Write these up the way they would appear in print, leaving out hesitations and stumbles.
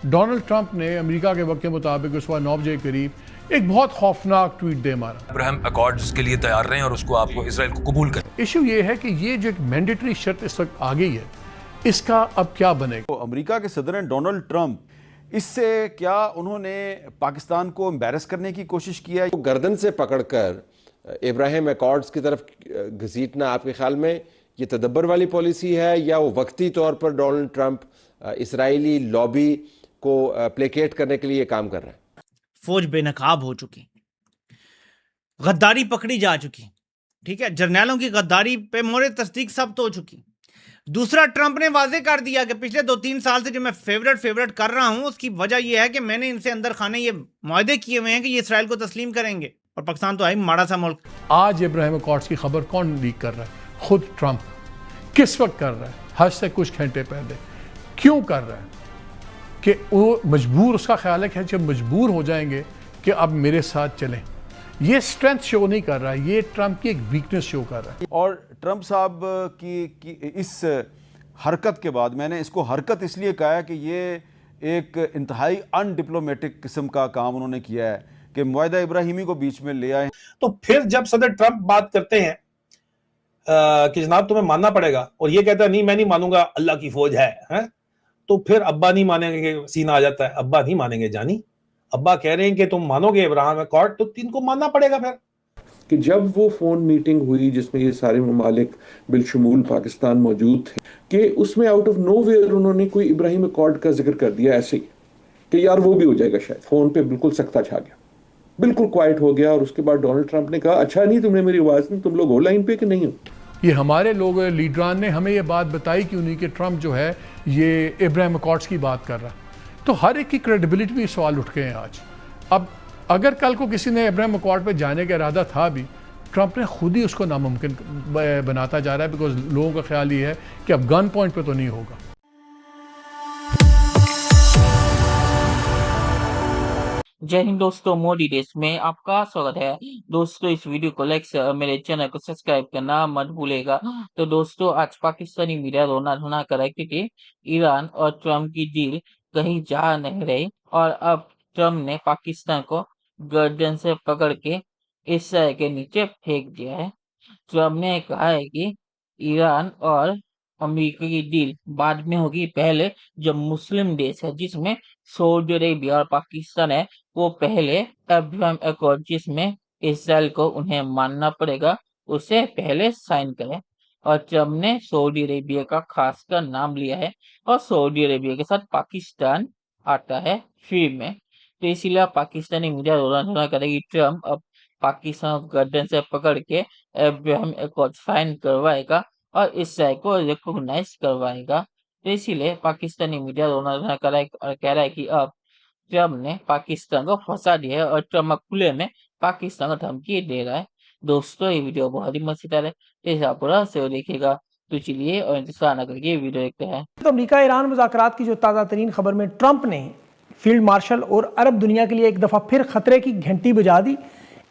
Donald Trump ने America के वक्त के मुताबिक उस वक्त 9 बजे के करीब एक बहुत खौफनाक ट्वीट दे मारा। अब्राहम अकॉर्ड्स के लिए तैयार रहें और उसको आपको इसराइल को कबूल करें। इशू ये है कि ये जो एक मैंडेटरी शर्त इस वक्त आ गई है, इसका अब क्या बनेगा। तो अमेरिका के सदर हैं डोनाल्ड ट्रंप, इससे क्या उन्होंने पाकिस्तान को एम्बैरस करने की कोशिश की है? गर्दन से पकड़कर इब्राहिम अकॉर्ड्स की तरफ घसीटना आपके ख्याल में ये तदब्बर वाली पॉलिसी है, या वो वक्ती तौर पर डोनाल्ड ट्रंप इसराइली लॉबी को प्लेकेट करने के लिए काम कर रहा है? फौज बेनकाब हो चुकी, गद्दारी पकड़ी जा चुकी, ठीक है, जर्नैलों की गद्दारी पे मोहर तस्दीक सब तो हो चुकी। दूसरा, ट्रंप ने वाजे कर दिया कि पिछले 2-3 साल से जो मैं फेवरेट कर रहा हूं, उसकी वजह यह है कि मैंने इनसे अंदर खाने ये मुआहदे किए हुए हैं कि ये इसराइल को तस्लीम करेंगे, और पाकिस्तान तो है माड़ा सा मुल्क। आज इब्राहिम अकॉर्ड्स की खबर कौन लीक कर रहा है? खुद ट्रंप। किस वक्त कर रहा है? हज से कुछ घंटे पहले। क्यों कर रहा है? कि वो मजबूर, उसका ख्याल है कि जब मजबूर हो जाएंगे कि अब मेरे साथ चलें। ये स्ट्रेंथ शो नहीं कर रहा है, ये ट्रंप की एक वीकनेस शो कर रहा है। और ट्रंप साहब की इस हरकत के बाद, मैंने इसको हरकत इसलिए कहा है कि ये एक इंतहाई अनडिप्लोमेटिक किस्म का काम उन्होंने किया है कि मुआहिदा इब्राहिमी को बीच में ले आए। तो फिर जब सदर ट्रंप बात करते हैं कि जनाब तुम्हें मानना पड़ेगा, और ये कहता है नहीं मैं नहीं मानूंगा, अल्लाह की फौज है? तो फिर अब्बा नहीं मानेंगे, सीना आ जाता है, अब्बा नहीं मानेंगे जानी। अब्बा कह रहे हैं कि तुम मानोगे इब्राहिम अकॉर्ड, तो इनको मानना पड़ेगा फिर। कि जब वो फोन मीटिंग हुई जिसमें ये सारे ममालिक बिलशमूल पाकिस्तान मौजूद थे, कि उसमें आउट ऑफ नोवेयर उन्होंने कोई इब्राहिम अकॉर्ड का जिक्र कर दिया ऐसे ही कि यार वो भी हो जाएगा शायद। फोन पे बिल्कुल सख्ता छा गया, बिल्कुल क्वाइट हो गया। और उसके बाद डोनाल्ड ट्रंप ने कहा अच्छा नहीं तुमने मेरी आवाज नहीं, तुम लोग हो लाइन पे कि नहीं हो? ये हमारे लोग लीडरान ने हमें ये बात बताई क्यों नहीं कि ट्रंप जो है ये इब्राहिम अकॉर्ड्स की बात कर रहा है। तो हर एक की क्रेडिबिलिटी भी सवाल उठ गए हैं आज। अब अगर कल को किसी ने इब्राहिम अकॉर्ड पे जाने का इरादा था भी, ट्रंप ने खुद ही उसको नामुमकिन बनाता जा रहा है, बिकॉज लोगों का ख्याल ये है कि अब गन पॉइंट पे तो नहीं होगा। जय हिंद दोस्तों, मोदी देश में आपका स्वागत है। दोस्तों इस वीडियो को लाइक से मेरे चैनल को सब्सक्राइब करना मत भूलेगा। तो दोस्तों आज पाकिस्तानी मीडिया रोना धोना कर रही थी कि ईरान और ट्रंप की डील कहीं जा नहीं रही, और अब ट्रंप ने पाकिस्तान को गर्दन से पकड़ के इसराइल के नीचे फेंक दिया है। ट्रंप ने कहा है कि ईरान और अमेरिका की डील बाद में होगी, पहले जो मुस्लिम देश है जिसमें सऊदी अरेबिया और पाकिस्तान है, वो पहले अब्राहम अकॉर्ड जिसमें इसराइल को उन्हें मानना पड़ेगा, उसे पहले साइन करें। और ट्रंप ने सऊदी अरेबिया का खासकर नाम लिया है, और सऊदी अरेबिया के साथ पाकिस्तान आता है फ्री में। तो इसीलिए पाकिस्तानी मीडिया रोना धोना करेगी, ट्रंप अब पाकिस्तान को गर्दन से पकड़ के अब्राहम अकॉर्ड साइन करवाएगा और इसराइल को रिकॉग्नाइज करवाएगा। तो इसीलिए पाकिस्तानी मीडिया रोना धोना कर रहा है और कह रहा है कि अब ट्रंप ने पाकिस्तान को फंसा दिया है, और ट्रंप खुले में पाकिस्तान को धमकी दे रहा है। दोस्तों ये वीडियो बहुत ही मजेदार है, इसे आप पूरा से देखिएगा। तो चलिए और इंतजार न करके वीडियो देखते हैं। तो अमेरिका ईरान मुज़ाकरात की जो ताज़ा तरीन खबर में ट्रंप ने फील्ड मार्शल और अरब दुनिया के लिए एक दफ़ा फिर खतरे की घंटी बजा दी।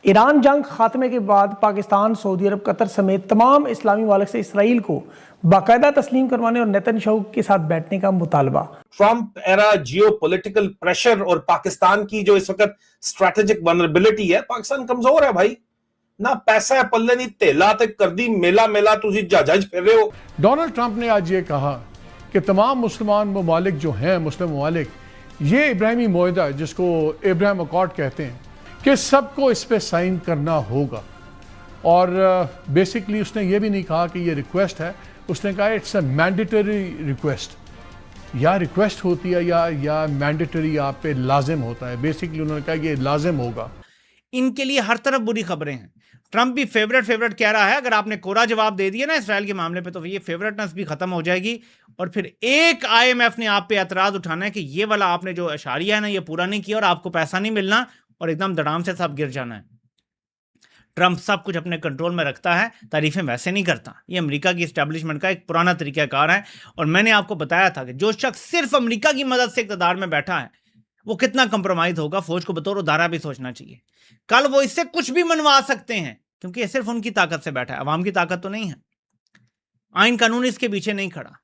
ईरान जंग खात्मे के बाद पाकिस्तान, सऊदी अरब, कतर समेत तमाम इस्लामी मुमालिक से इसराइल को बाकायदा तस्लीम करवाने और नेतन्याहू के साथ बैठने का मुतालबा। ट्रंप एरा जियोपॉलिटिकल प्रेशर और पाकिस्तान की जो इस वक्त स्ट्रेटेजिक वनरेबिलिटी है, पाकिस्तान कमजोर है भाई, ना पैसा है पल्ले नहीं तेला तक कर दी मेला तुसी जहाज फिर रहे हो। डोनाल्ड ट्रंप ने आज ये कहा कि तमाम मुसलमान ममालिक जो हैं, मुस्लिम ममालिक, ये इब्राहिमी मुआहदा जिसको इब्राहिम अकॉर्ड कहते हैं, कि सबको इस पे साइन करना होगा। और बेसिकली उसने ये भी नहीं कहा कि ये रिक्वेस्ट है, उसने कहा इट्स अ मैंडेटरी रिक्वेस्ट। या रिक्वेस्ट होती है या मैंडेटरी आप पे लाजिम होता है। बेसिकली उन्होंने कहा ये लाजिम होगा। इनके लिए हर तरफ बुरी खबरें हैं। ट्रंप भी फेवरेट कह रहा है, अगर आपने कोरा जवाब दे दिया ना इसराइल के मामले पे, तो ये फेवरेटनेस भी खत्म हो जाएगी। और फिर एक IMF ने आप पे एतराज उठाना है कि ये वाला आपने जो अशारिया है ना, ये पूरा नहीं किया और आपको पैसा नहीं मिलना, और एकदम धड़ाम से सब गिर जाना है। ट्रंप सब कुछ अपने कंट्रोल में रखता है, तारीफें वैसे नहीं करता। ये अमेरिका की एस्टैब्लिशमेंट का एक पुराना तरीकाकार है। और मैंने आपको बताया था कि जो शख्स सिर्फ अमेरिका की मदद से इक़्तिदार में बैठा है, वो कितना कंप्रोमाइज होगा। फौज को बतौर उदाहरण भी सोचना चाहिए। कल वो इससे कुछ भी मनवा सकते हैं, क्योंकि ये सिर्फ उनकी ताकत से बैठा है, अवाम की ताकत तो नहीं है। आइन कानून इसके पीछे नहीं खड़ा।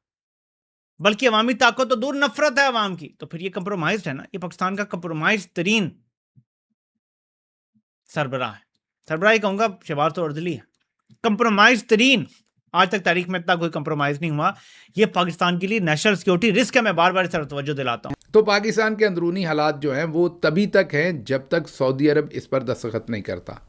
बल्कि अवामी ताकत तो दूर, नफरत है अवाम की। तो फिर ये कंप्रोमाइज है ना, ये पाकिस्तान का कंप्रोमाइज तरीन सरबराह है। सरबराह ही कहूंगा, शहबाज तो अर्दली है। कंप्रोमाइज तरीन, आज तक तारीख में इतना कोई कंप्रोमाइज नहीं हुआ। ये पाकिस्तान के लिए नेशनल सिक्योरिटी रिस्क है। मैं बार बार इस तरफ तवज्जो दिलाता हूं। तो पाकिस्तान के अंदरूनी हालात जो हैं वो तभी तक हैं जब तक सऊदी अरब इस पर दस्तखत नहीं करता।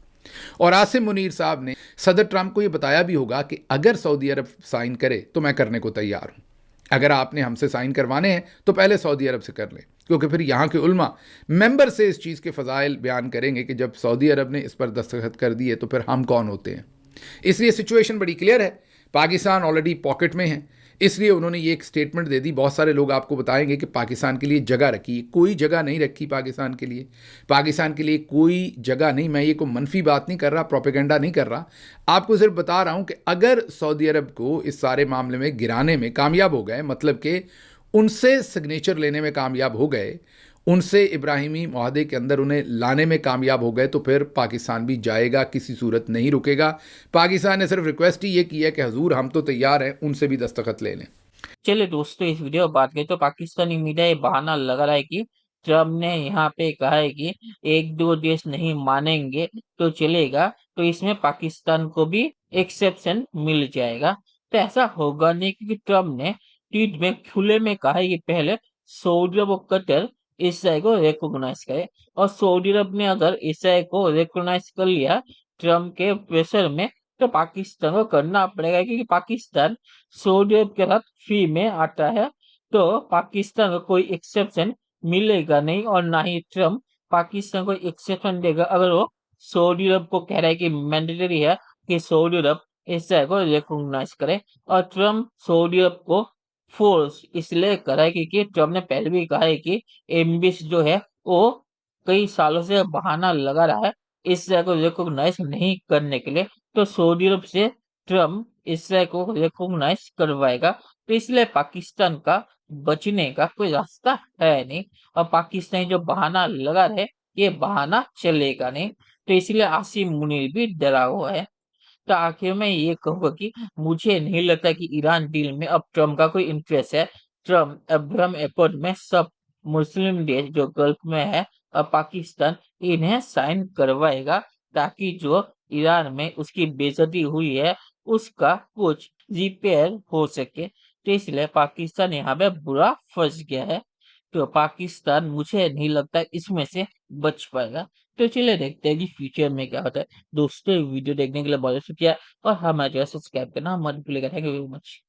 और आसिम मुनीर साहब ने सदर ट्रंप को ये बताया भी होगा कि अगर सऊदी अरब साइन करे तो मैं करने को तैयार हूं। अगर आपने हमसे साइन करवाने हैं तो पहले सऊदी अरब से कर लें, क्योंकि फिर यहाँ के उल्मा मेंबर से इस चीज़ के फ़ज़ाइल बयान करेंगे कि जब सऊदी अरब ने इस पर दस्तखत कर दिए तो फिर हम कौन होते हैं। इसलिए सिचुएशन बड़ी क्लियर है, पाकिस्तान ऑलरेडी पॉकेट में है। इसलिए उन्होंने ये एक स्टेटमेंट दे दी। बहुत सारे लोग आपको बताएंगे कि पाकिस्तान के लिए जगह रखी, कोई जगह नहीं रखी पाकिस्तान के लिए। पाकिस्तान के लिए कोई जगह नहीं। मैं ये कोई मनफी बात नहीं कर रहा, प्रोपेगेंडा नहीं कर रहा, आपको सिर्फ बता रहा हूँ कि अगर सऊदी अरब को इस सारे मामले में गिराने में कामयाब हो गए, मतलब कि उनसे सिग्नेचर लेने में कामयाब हो गए, उनसे इब्राहिमी मुआहदे के अंदर उन्हें लाने में कामयाब हो गए, तो फिर पाकिस्तान भी जाएगा, किसी सूरत नहीं रुकेगा। पाकिस्तान ने सिर्फ रिक्वेस्ट ही ये की है कि हजूर हम तो तैयार हैं, उनसे भी दस्तखत ले लें। चलिए दोस्तों, इस वीडियो में बात करें तो पाकिस्तानी मीडिया ये बहाना लगा रहा है कि ट्रम्प ने यहाँ पे कहा है कि एक दो देश नहीं मानेंगे तो चलेगा, तो इसमें पाकिस्तान को भी एक्सेप्शन मिल जाएगा। तो ऐसा होगा नहीं, क्योंकि ट्रम्प ने ट्वीट में खुले में कहा है कि पहले सऊदी अरब और कतर इसराइल को रिकॉग्नाइज करे, और सऊदी अरब ने अगर इसराइल को रिकॉग्नाइज कर लिया ट्रम्प के प्रेशर में, तो पाकिस्तान को करना पड़ेगा, क्योंकि पाकिस्तान सऊदी अरब के साथ फ्री में आता है। तो पाकिस्तान को कोई एक्सेप्शन मिलेगा नहीं, और ना ही ट्रम्प पाकिस्तान को एक्सेप्शन देगा अगर वो सऊदी अरब को कह रहा है कि मैंडेटरी है कि सऊदी अरब इसराइल को रिकॉग्नाइज करे। और ट्रम्प सऊदी अरब को फोर्स इसलिए कर रहा है क्योंकि ट्रम्प ने पहले भी कहा है कि एम्बिस जो है वो कई सालों से बहाना लगा रहा है इसराइल को रिकॉग्नाइज नहीं करने के लिए। तो सऊदी अरब से ट्रम्प इसराइल को रिकॉग्नाइज करवाएगा, तो इसलिए पाकिस्तान का बचने का कोई रास्ता है नहीं, और पाकिस्तानी जो बहाना लगा रहे ये बहाना चलेगा नहीं। तो इसलिए आसिम मुनीर भी डरा हुआ है। तो आखिर में ये कहूँगा कि मुझे नहीं लगता कि ईरान डील में अब ट्रम्प का कोई इंटरेस्ट है। ट्रम्प अब्राहम एक्कॉर्ड में सब मुस्लिम देश जो गल्फ में है और पाकिस्तान, इन्हें साइन करवाएगा, ताकि जो ईरान में उसकी बेइज्जती हुई है उसका कुछ रिपेयर हो सके। तो इसलिए पाकिस्तान यहाँ पे बुरा फंस गया है। तो पाकिस्तान मुझे नहीं लगता इसमें से बच पाएगा। तो चलिए देखते हैं कि फ्यूचर में क्या होता है। दोस्तों वीडियो देखने के लिए बहुत शुक्रिया, और हमारे चैनल सब्सक्राइब करना मत भूलिएगा। Thank you very much.